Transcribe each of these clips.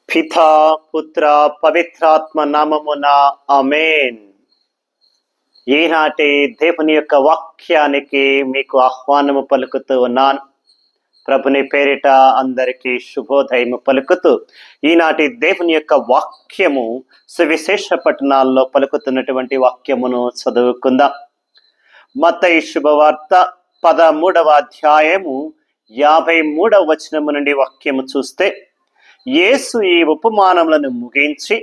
పితా పుత్ర పవిత్రాత్మ నామమున ఆమేన్. ఈనాటి దేవుని యొక్క వాక్యానికి మీకు ఆహ్వానము పలుకుతూ ఉన్నాను. ప్రభుని పేరిట అందరికీ శుభోదయము పలుకుతూ ఈనాటి దేవుని యొక్క వాక్యము సువిశేష పట్టణాల్లో పలుకుతున్నటువంటి వాక్యమును చదువుకుందాం. మత్తయి శుభవార్త 13వ అధ్యాయము 53వ వచనము నుండి వాక్యము చూస్తే, యేసు ఈ ఉపమానములను ముగించి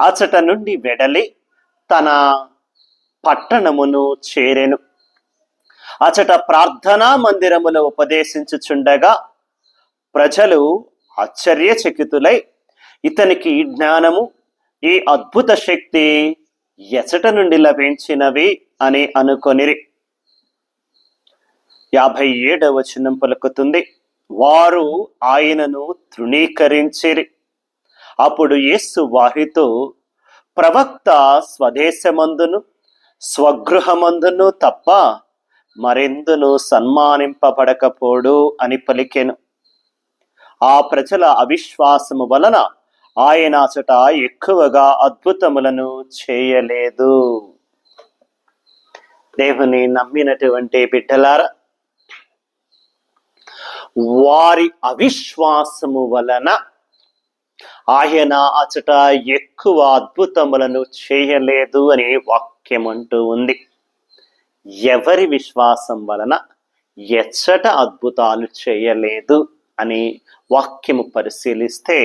అచట నుండి వెడలి తన పట్టణమును చేరెను. అచట ప్రార్థనా మందిరములో ఉపదేశించుచుండగా ప్రజలు ఆశ్చర్యచకితులై ఇతనికి ఈ జ్ఞానము, ఈ అద్భుత శక్తి ఎచట నుండి లభించినవి అని అనుకొనిరి. 57వ వచనం పలుకుతుంది, వారు ఆయనను తృణీకరించిరి. అప్పుడు యేసు వారితో, ప్రవక్త స్వదేశమందును స్వగృహమందును తప్ప మరెందును సన్మానింపబడకపోడు అని పలికెను. ఆ ప్రజల అవిశ్వాసము వలన ఆయన అచట ఎక్కువగా అద్భుతములను చేయలేదు. దేవుని నమ్మినటువంటి బిడ్డలారా, వారి అవిశ్వాసము వలన ఆయన అచట ఎక్కువ అద్భుతములను చేయలేదు అని వాక్యం అంటూ ఉంది. ఎవరి విశ్వాసం వలన ఎచ్చట అద్భుతాలు చేయలేదు అని వాక్యము పరిశీలిస్తే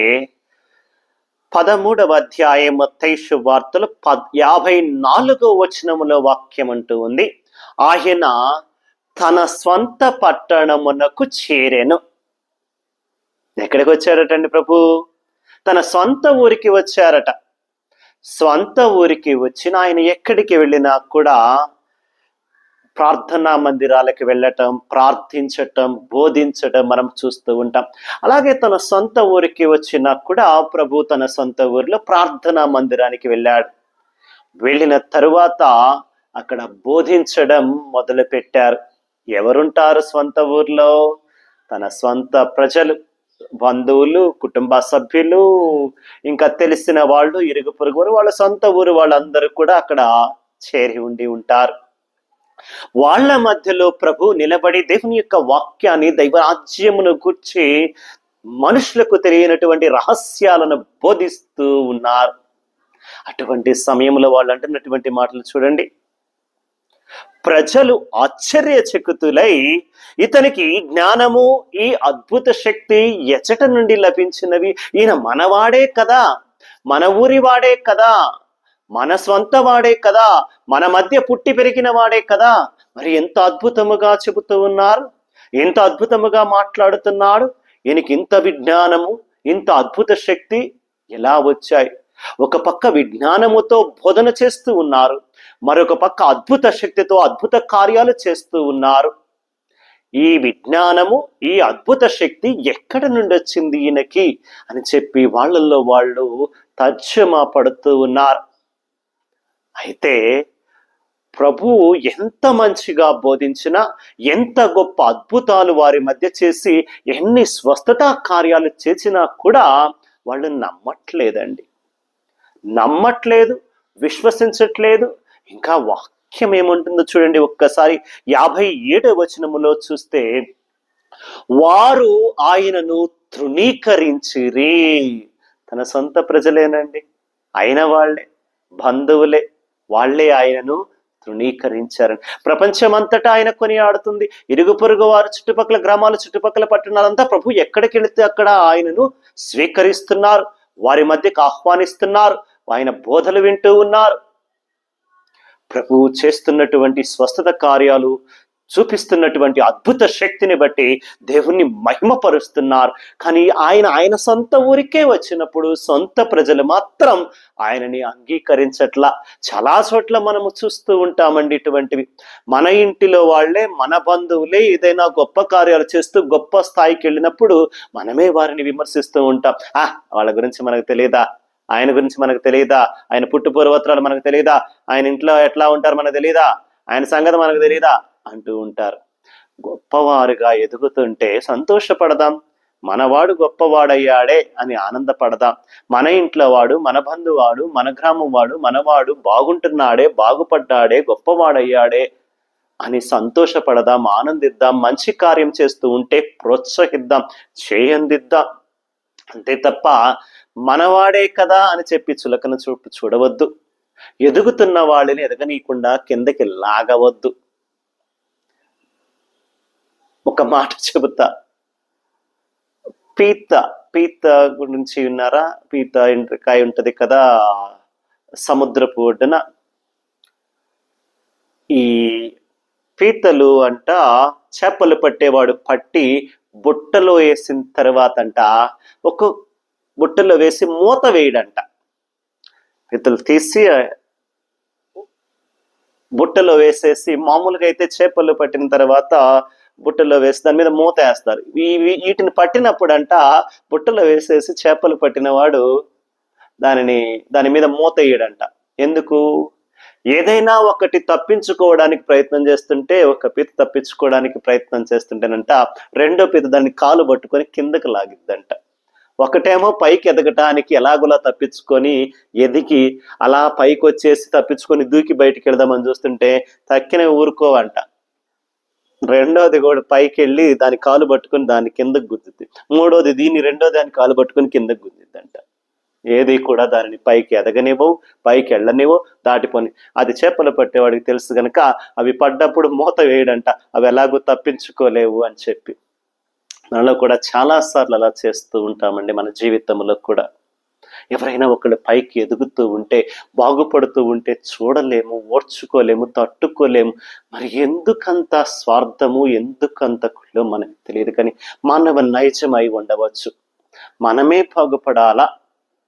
13వ అధ్యాయం మత్తయి శుభవార్తలు 54వ వచనములో వాక్యం అంటూ ఉంది, ఆయన తన స్వంత పట్టణమునకు చేరెను. ఎక్కడికి వచ్చారటండి ప్రభు? తన సొంత ఊరికి వచ్చారట. స్వంత ఊరికి వచ్చిన ఆయన ఎక్కడికి వెళ్ళినా కూడా ప్రార్థనా మందిరాలకు వెళ్ళటం, ప్రార్థించటం, బోధించటం మనం చూస్తూ ఉంటాం. అలాగే తన సొంత ఊరికి వచ్చినా కూడా ప్రభు తన సొంత ఊరిలో ప్రార్థనా మందిరానికి వెళ్ళాడు. వెళ్ళిన తరువాత అక్కడ బోధించడం మొదలు పెట్టారు. ఎవరుంటారు స్వంత ఊర్లో? తన స్వంత ప్రజలు, బంధువులు, కుటుంబ సభ్యులు, ఇంకా తెలిసిన వాళ్ళు, ఇరుగు పొరుగు వాళ్ళ సొంత ఊరు వాళ్ళందరూ కూడా అక్కడ చేరి ఉండి ఉంటారు. వాళ్ళ మధ్యలో ప్రభు నిలబడి దేవుని యొక్క వాక్యాన్ని, దైవరాజ్యమును గూర్చి మనుషులకు తెలియనటువంటి రహస్యాలను బోధిస్తూ ఉన్నారు. అటువంటి సమయంలో వాళ్ళు అంటున్నటువంటి మాటలు చూడండి. ప్రజలు ఆశ్చర్యచకితులై ఇతనికి ఈ జ్ఞానము, ఈ అద్భుత శక్తి ఎచట నుండి లభించినవి? ఈయన మనవాడే కదా, మన ఊరి వాడే కదా, మన స్వంత వాడే కదా, మన మధ్య పుట్టి పెరిగిన వాడే కదా, మరి ఎంత అద్భుతముగా చెబుతూ ఉన్నారు, ఎంత అద్భుతముగా మాట్లాడుతున్నాడు. ఈయనకి ఇంత విజ్ఞానము, ఇంత అద్భుత శక్తి ఎలా వచ్చాయి? ఒక పక్క విజ్ఞానముతో బోధన చేస్తూ ఉన్నారు, మరొక పక్క అద్భుత శక్తితో అద్భుత కార్యాలు చేస్తూ ఉన్నారు. ఈ విజ్ఞానము, ఈ అద్భుత శక్తి ఎక్కడ నుండి వచ్చింది ఈయనకి అని చెప్పి వాళ్ళల్లో వాళ్ళు తర్జమా పడుతూ ఉన్నారు. అయితే ప్రభువు ఎంత మంచిగా బోధించినా, ఎంత గొప్ప అద్భుతాలు వారి మధ్య చేసి, ఎన్ని స్వస్థత కార్యాలు చేసినా కూడా వాళ్ళు నమ్మట్లేదు, విశ్వసించట్లేదు. ఇంకా వాక్యం ఏముంటుందో చూడండి. ఒక్కసారి 57వ వచనములో చూస్తే, వారు ఆయనను తృణీకరించిరి. తన సొంత ప్రజలేనండి, అయిన వాళ్ళే, బంధువులే, వాళ్ళే ఆయనను తృణీకరించారని. ప్రపంచమంతటా ఆయన కొనియాడుతుంది. ఇరుగు పొరుగు వారు, చుట్టుపక్కల గ్రామాలు, చుట్టుపక్కల పట్టణాలంతా ప్రభు ఎక్కడికి వెళితే అక్కడ ఆయనను స్వీకరిస్తున్నారు, వారి మధ్యకు ఆహ్వానిస్తున్నారు, ఆయన బోధలు వింటూ ఉన్నారు. ప్రభువు చేస్తున్నటువంటి స్వస్థత కార్యాలు, చూపిస్తున్నటువంటి అద్భుత శక్తిని బట్టి దేవుణ్ణి మహిమపరుస్తున్నారు. కానీ ఆయన సొంత ఊరికే వచ్చినప్పుడు సొంత ప్రజలు మాత్రం ఆయనని అంగీకరించట్లా. చాలా చోట్ల మనము చూస్తూ ఉంటామండి ఇటువంటివి. మన ఇంటిలో వాళ్ళే, మన బంధువులే ఏదైనా గొప్ప కార్యాలు చేస్తూ గొప్ప స్థాయికి వెళ్ళినప్పుడు మనమే వారిని విమర్శిస్తూ ఉంటాం. వాళ్ళ గురించి మనకు తెలియదా, ఆయన గురించి మనకు తెలియదా, ఆయన పుట్టు పూర్వత్రాలు మనకు తెలియదా, ఆయన ఇంట్లో ఎట్లా ఉంటారు మనకు తెలియదా, ఆయన సంగతి మనకు తెలియదా అంటూ ఉంటారు. గొప్పవారుగా ఎదుగుతుంటే సంతోషపడదాం, మనవాడు గొప్పవాడయ్యాడే అని ఆనందపడదాం. మన ఇంట్లో వాడు, మన బంధువాడు, మన గ్రామం వాడు, మనవాడు బాగుంటున్నాడే, బాగుపడ్డాడే, గొప్పవాడయ్యాడే అని సంతోషపడదాం, ఆనందిద్దాం. మంచి కార్యం చేస్తూ ఉంటే ప్రోత్సహిద్దాం, చేయందిద్దాం. అంతే తప్ప మనవాడే కదా అని చెప్పి చులకన చూడవద్దు. ఎదుగుతున్న వాళ్ళని ఎదగనీయకుండా కిందకి లాగవద్దు. ఒక మాట చెబుతా, పీత గురించి విన్నారా? పీత ఎండ్రకాయ ఉంటది కదా సముద్రపు ఒడ్డున. ఈ పీతలు అంట చేపలు పట్టేవాడు పట్టి బుట్టలో వేసిన తర్వాత అంట ఒక బుట్టలో వేసి మూత వేయడంట. పీతలు తీసి బుట్టలో వేసేసి, మామూలుగా అయితే చేపలు పట్టిన తర్వాత బుట్టలో వేసి దాని మీద మూత వేస్తారు. వీటిని పట్టినప్పుడు అంట బుట్టలో వేసేసి చేపలు పట్టిన వాడు దాని మీద మూత వేయడంట. ఎందుకు? ఏదైనా ఒకటి తప్పించుకోవడానికి ప్రయత్నం చేస్తుంటే, ఒక పీత తప్పించుకోవడానికి ప్రయత్నం చేస్తుంటేనంట రెండో పీత దాన్ని కాలు పట్టుకొని కిందకి లాగిద్దంట. ఒకటేమో పైకి ఎదగటానికి ఎలాగోలా తప్పించుకొని ఎదిగి అలా పైకి వచ్చేసి తప్పించుకొని దూకి బయటికి వెళదామని చూస్తుంటే తక్కిన ఊరుకోవంట. రెండోది కూడా పైకి వెళ్ళి దాని కాలు పట్టుకొని దాన్ని కిందకు గుద్దుద్ది. మూడోది రెండో దాని కాలు పట్టుకొని కిందకు గుద్దిద్దంట. ఏది కూడా దానిని పైకి ఎదగనివ్వవు, పైకి వెళ్ళనివ్వు, దాటిపోని. అది చేపలు పట్టేవాడికి తెలుసు కనుక అవి పడ్డప్పుడు మూత వేయడంట, అవి ఎలాగో తప్పించుకోలేవు అని చెప్పి. మనలో కూడా చాలాసార్లు అలా చేస్తూ ఉంటామండి. మన జీవితంలో కూడా ఎవరైనా ఒకళ్ళు పైకి ఎదుగుతూ ఉంటే, బాగుపడుతూ ఉంటే చూడలేము, ఓర్చుకోలేము, తట్టుకోలేము. మరి ఎందుకంత స్వార్థము, ఎందుకంత కుళ్ళు మనకు తెలియదు. కానీ మానవ నైజమై ఉండవచ్చు. మనమే బాగుపడాలా,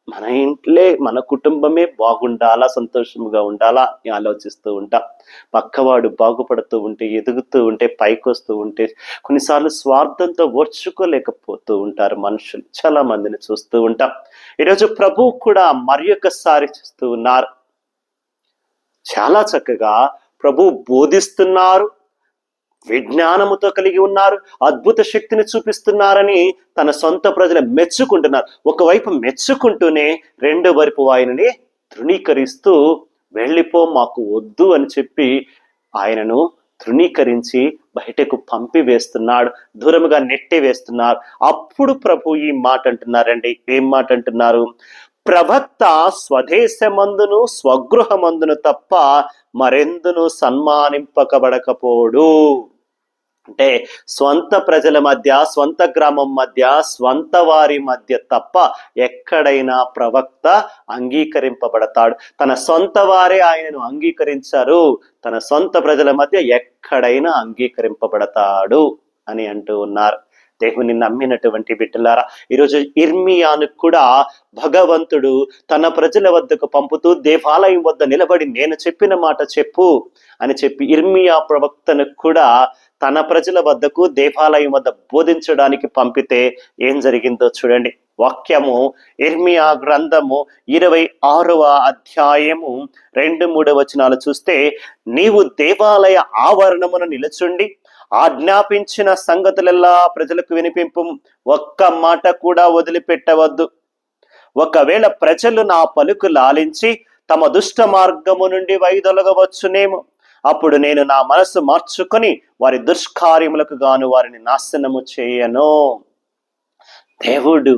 మన ఇంట్లే మన కుటుంబమే బాగుండాలా, సంతోషంగా ఉండాలా అని ఆలోచిస్తూ ఉంటాం. పక్కవాడు బాగుపడుతూ ఉంటే, ఎదుగుతూ ఉంటే, పైకి వస్తూ ఉంటే కొన్నిసార్లు స్వార్థంతో ఓర్చుకోలేకపోతూ ఉంటారు మనుషులు. చాలా మందిని చూస్తూ ఉంటాం. ఈరోజు ప్రభువు కూడా మరి ఒకసారి చూస్తూ ఉన్నారు. చాలా చక్కగా ప్రభు బోధిస్తున్నారు, విజ్ఞానముతో కలిగి ఉన్నారు, అద్భుత శక్తిని చూపిస్తున్నారని తన సొంత ప్రజలు మెచ్చుకుంటున్నారు. ఒకవైపు మెచ్చుకుంటూనే రెండో వైపు ఆయనని తృణీకరిస్తూ వెళ్ళిపో, మాకు వద్దు అని చెప్పి ఆయనను తృణీకరించి బయటకు పంపివేస్తున్నాడు, దూరముగా నెట్టి వేస్తున్నారు. అప్పుడు ప్రభు ఈ మాట అంటున్నారండి. ఏం మాట అంటున్నారు? ప్రవక్త స్వదేశమందును స్వగృహమందును తప్ప మరెందును సన్మానింపకబడకపోడు. అంటే స్వంత ప్రజల మధ్య, స్వంత గ్రామం మధ్య, స్వంత వారి మధ్య తప్ప ఎక్కడైనా ప్రవక్త అంగీకరింపబడతాడు. తన సొంత వారే ఆయనను అంగీకరించారు, తన సొంత ప్రజల మధ్య ఎక్కడైనా అంగీకరింపబడతాడు అని అంటూ ఉన్నారు. దేవుని నమ్మినటువంటి బిడ్డలారా, ఈరోజు ఇర్మియాను కూడా భగవంతుడు తన ప్రజల వద్దకు పంపుతూ దేవాలయం వద్ద నిలబడి నేను చెప్పిన మాట చెప్పు అని చెప్పి ఇర్మియా ప్రవక్తను కూడా తన ప్రజల వద్దకు దేవాలయం వద్ద బోధించడానికి పంపితే ఏం జరిగిందో చూడండి. వాక్యము ఇర్మియా గ్రంథము 26వ అధ్యాయము 2-3 వచనాలు చూస్తే, నీవు దేవాలయ ఆవరణమును నిలుచుండి ఆజ్ఞాపించిన సంగతులెల్లా ప్రజలకు వినిపింపు, ఒక్క మాట కూడా వదిలిపెట్టవద్దు. ఒకవేళ ప్రజలు నా పలుకు లాలించి తమ దుష్ట మార్గము నుండి వైదొలగవచ్చునేమో, అప్పుడు నేను నా మనసు మార్చుకొని వారి దుష్కార్యములకు గాను వారిని నాశనము చేయను. దేవుడు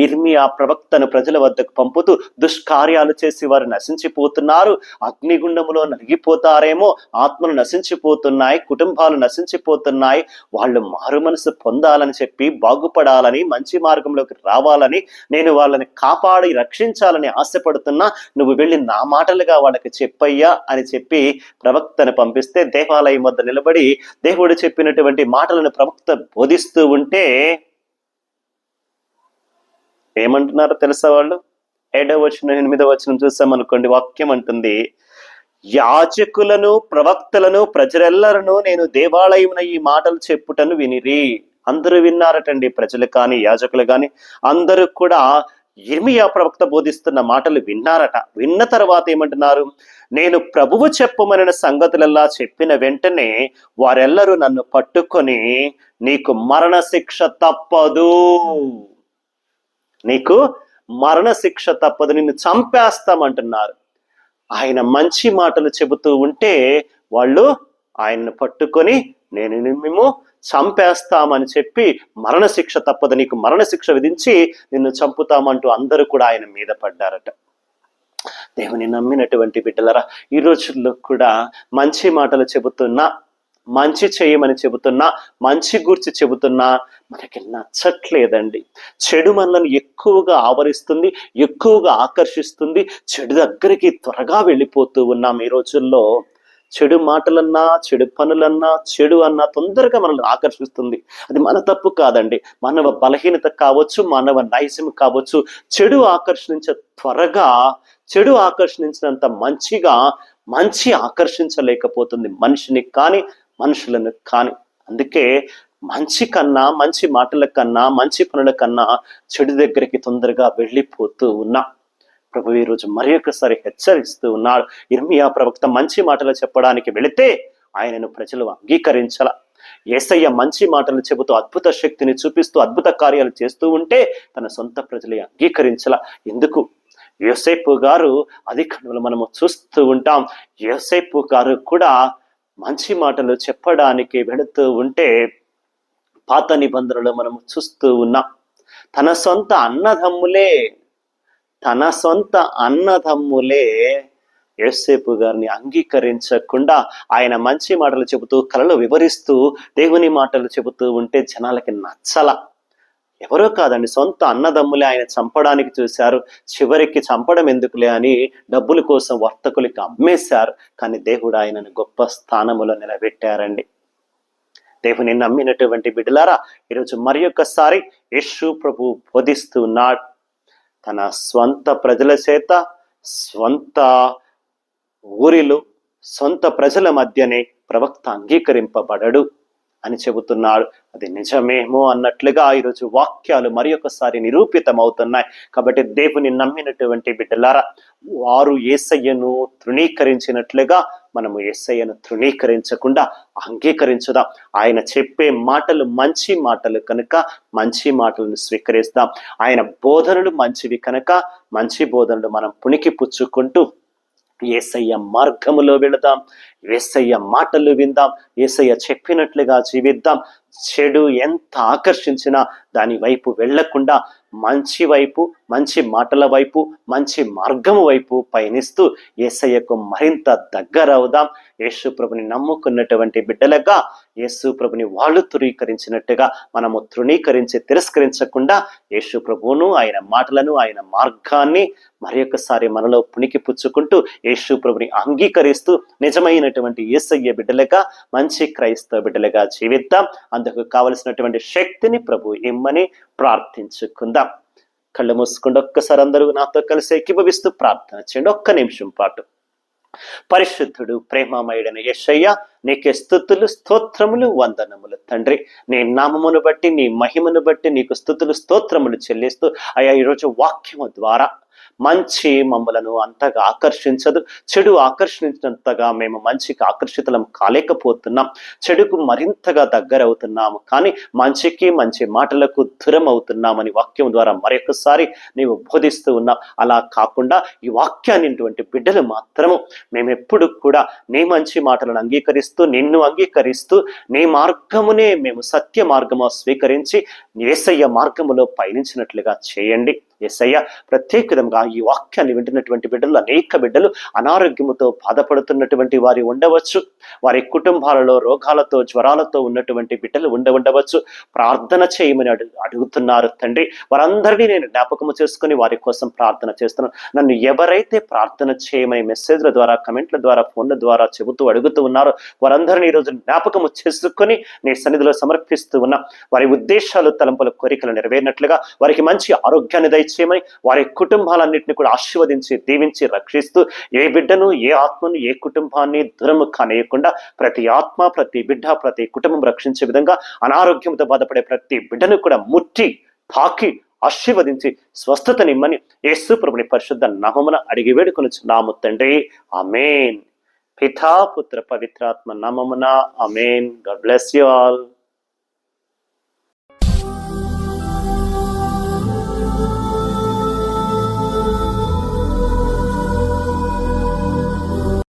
ఇర్మియా ప్రవక్తను ప్రజల వద్దకు పంపుతూ దుష్కార్యాలు చేసి వారు నశించిపోతున్నారు, అగ్నిగుండములో నలిగిపోతారేమో, ఆత్మలు నశించిపోతున్నాయి, కుటుంబాలు నశించిపోతున్నాయి, వాళ్ళు మారు మనసు పొందాలని చెప్పి, బాగుపడాలని, మంచి మార్గంలోకి రావాలని, నేను వాళ్ళని కాపాడి రక్షించాలని ఆశపడుతున్నా, నువ్వు వెళ్ళి నా మాటలుగా వాళ్ళకి చెప్పయ్యా అని చెప్పి ప్రవక్తను పంపిస్తే దేవాలయం వద్ద నిలబడి దేవుడు చెప్పినటువంటి మాటలను ప్రవక్త బోధిస్తూ ఉంటే ఏమంటున్నారో తెలుసా వాళ్ళు? 7వ వచనం 8వ వచనం చూసామనుకోండి. వాక్యం అంటుంది, యాజకులను ప్రవక్తలను ప్రజలెల్లరను నేను దేవాలయమున ఈ మాటలు చెప్పుటను వినిరి. అందరూ విన్నారటండి, ప్రజలు కానీ యాజకులు కానీ అందరూ కూడా యిర్మీయా ప్రవక్త బోధిస్తున్న మాటలు విన్నారట. విన్న తర్వాత ఏమంటున్నారు? నేను ప్రభువు చెప్పమనిన సంగతులల్లా చెప్పిన వెంటనే వారెల్లరూ నన్ను పట్టుకొని నీకు మరణశిక్ష తప్పదు, నీకు మరణశిక్ష తప్పదు, నిన్ను చంపేస్తామంటున్నారు. ఆయన మంచి మాటలు చెబుతూ ఉంటే వాళ్ళు ఆయన్ని పట్టుకొని నేను మేము చంపేస్తామని చెప్పి మరణశిక్ష తప్పదు, నీకు మరణశిక్ష విధించి నిన్ను చంపుతామంటూ అందరూ కూడా ఆయన మీద పడ్డారట. దేవుని నమ్మినటువంటి బిడ్డలరా, ఈ రోజుల్లో కూడా మంచి మాటలు చెబుతున్నా, మంచి చేయమని చెబుతున్నా, మంచి గురించి చెబుతున్నా మనకి నచ్చట్లేదండి. చెడు మనల్ని ఎక్కువగా ఆవరిస్తుంది, ఎక్కువగా ఆకర్షిస్తుంది. చెడు దగ్గరికి త్వరగా వెళ్ళిపోతూ ఉన్నాం ఈ రోజుల్లో. చెడు మాటలన్నా, చెడు పనులన్నా, చెడు అన్నా తొందరగా మనల్ని ఆకర్షిస్తుంది. అది మన తప్పు కాదండి, మానవ బలహీనత కావచ్చు, మానవ నైజం కావచ్చు. చెడు ఆకర్షించే త్వరగా, చెడు ఆకర్షించినంత మంచిగా మంచి ఆకర్షించలేకపోతుంది మనిషిని కానీ మనుషులను కానీ. అందుకే మంచి కన్నా, మంచి మాటల కన్నా, మంచి పనుల కన్నా చెడు దగ్గరికి తొందరగా వెళ్ళిపోతూ ఉన్నా. ప్రభు ఈరోజు మరి ఒకసారి హెచ్చరిస్తూ ఉన్నాడు. యిర్మీయా ప్రవక్త మంచి మాటలు చెప్పడానికి వెళితే ఆయనను ప్రజలు అంగీకరించాల. యేసయ్య మంచి మాటలు చెబుతూ అద్భుత శక్తిని చూపిస్తూ అద్భుత కార్యాలు చేస్తూ ఉంటే తన సొంత ప్రజలే అంగీకరించాల. ఎందుకు? యోసేపు గారు అది కనులు మనము చూస్తూ ఉంటాం. యోసేపు గారు కూడా మంచి మాటలు చెప్పడానికి వెళుతూ ఉంటే పాత నిబంధనలు మనము చూస్తూ ఉన్నాం. తన సొంత అన్నదమ్ములే యోసేపు గారిని అంగీకరించకుండా ఆయన మంచి మాటలు చెబుతూ కలలు వివరిస్తూ దేవుని మాటలు చెబుతూ ఉంటే జనాలకి నచ్చల. ఎవరో కాదండి, సొంత అన్నదమ్ములే ఆయన చంపడానికి చూశారు. చివరికి చంపడం ఎందుకులే అని డబ్బుల కోసం వర్తకులకి అమ్మేశారు. కానీ దేవుడు ఆయనను గొప్ప స్థానములో నిలబెట్టారండి. దేవుని నమ్మినటువంటి బిడ్డలారా, ఈరోజు మరి ఒక్కసారి యేసు ప్రభు బోధిస్తూ ఉన్నాడు. తన స్వంత ప్రజల చేత, స్వంత ఊరిలో, సొంత ప్రజల మధ్యనే ప్రవక్త అంగీకరింపబడడు అని చెబుతున్నాడు. అది నిజమేమో అన్నట్లుగా ఈరోజు వాక్యాలు మరి ఒకసారి నిరూపితమవుతున్నాయి. కాబట్టి దేవుని నమ్మినటువంటి బిడ్డలారా, వారు యేసయ్యను తృణీకరించినట్లుగా మనము యేసయ్యను తృణీకరించకుండా అంగీకరించుదాం. ఆయన చెప్పే మాటలు మంచి మాటలు కనుక మంచి మాటలను స్వీకరిస్తాం. ఆయన బోధనలు మంచివి కనుక మంచి బోధనలు మనం పుణికి పుచ్చుకుంటూ యేసయ్య మార్గములో వెళదాం, యేసయ్య మాటలు విందాం, యేసయ్య చెప్పినట్లుగా జీవిద్దాం. చెడు ఎంత ఆకర్షించినా దాని వైపు వెళ్లకుండా మంచి వైపు, మంచి మాటల వైపు, మంచి మార్గము వైపు పయనిస్తూ యేసయ్యకు మరింత దగ్గర అవుదాం. యేసు ప్రభుని నమ్ముకున్నటువంటి బిడ్డలుగా యేసు ప్రభుని వాళ్ళు తృణీకరించినట్టుగా మనము తిరస్కరించకుండా యేసు ప్రభువును, ఆయన మాటలను, ఆయన మార్గాన్ని మరి ఒకసారి మనలో పుణికి పుచ్చుకుంటూ యేసు ప్రభుని అంగీకరిస్తూ నిజమైనటువంటి యేసయ్య బిడ్డలుగా, మంచి క్రైస్తవ బిడ్డలుగా జీవిద్దాం. అందుకు కావలసినటువంటి శక్తిని ప్రభు ఇమ్మని ప్రార్థించుకుందాం. కళ్ళు మూసుకుంటూ ఒక్కసారి అందరూ నాతో కలిసి ఏకీభవిస్తూ ప్రార్థన చేయండి. ఒక్క నిమిషం పాటు. పరిశుద్ధుడు, ప్రేమమయుడైన యేసయ్య, నీకే స్తుతులు, స్తోత్రములు, వందనములు తండ్రి. నీ నామమును బట్టి, నీ మహిమను బట్టి నీకు స్తుతులు, స్తోత్రములు చెల్లిస్తూ అయ్యా, ఈరోజు వాక్యము ద్వారా మంచి మమ్మలను అంతగా ఆకర్షించదు, చెడు ఆకర్షించినంతగా మేము మంచికి ఆకర్షితులం కాలేకపోతున్నాం. చెడుకు మరింతగా దగ్గర అవుతున్నాము, కానీ మంచికి, మంచి మాటలకు దూరం అవుతున్నామని వాక్యం ద్వారా మరొకసారి నీవు బోధిస్తూ ఉన్నావు. అలా కాకుండా ఈ వాక్యాన్ని బిడ్డలు మాత్రము మేమెప్పుడు కూడా నీ మంచి మాటలను అంగీకరిస్తూ, నిన్ను అంగీకరిస్తూ, నీ మార్గమునే మేము సత్య మార్గము స్వీకరించి యేసయ్య మార్గములో పయనించినట్లుగా చేయండి. యేసయ్య, ప్రత్యేక విధంగా ఈ వాక్యాన్ని వింటున్నటువంటి బిడ్డలు, అనేక బిడ్డలు అనారోగ్యముతో బాధపడుతున్నటువంటి వారి ఉండవచ్చు. వారి కుటుంబాలలో రోగాలతో, జ్వరాలతో ఉన్నటువంటి బిడ్డలు ఉండవచ్చు. ప్రార్థన చేయమని అడుగుతున్నారు తండ్రి. వారందరినీ నేను జ్ఞాపకము చేసుకుని వారి కోసం ప్రార్థన చేస్తున్నాను. నన్ను ఎవరైతే ప్రార్థన చేయమని మెసేజ్ల ద్వారా, కమెంట్ల ద్వారా, ఫోన్ల ద్వారా అడుగుతూ ఉన్నారో వారందరినీ ఈరోజు జ్ఞాపకము చేసుకుని నీ సన్నిధిలో సమర్పిస్తూ ఉన్నా. వారి ఉద్దేశాలు, తలంపుల, కోరికలు నెరవేరినట్లుగా వారికి మంచి ఆరోగ్యాన్ని దయచేయమని, వారి కుటుంబాలన్నింటినీ కూడా ఆశీర్వదించి, దీవించి, రక్షిస్తూ ఏ బిడ్డను, ఏ ఆత్మను, ఏ కుటుంబాన్ని దూరము కానేయకుండా ప్రతి ఆత్మ, ప్రతి బిడ్డ, ప్రతి కుటుంబం రక్షించే విధంగా అనారోగ్యంతో బాధపడే ప్రతి బిడ్డను కూడా ముట్టి, తాకి ఆశీర్వదించి స్వస్థతనిమ్మని యేసు ప్రభుని పరిశుద్ధ నామమున అడిగి వేడుకొనుచున్నాము తండ్రి. ఆమేన్. పితా పుత్ర పవిత్రాత్మ నామమున ఆమేన్. God bless you all.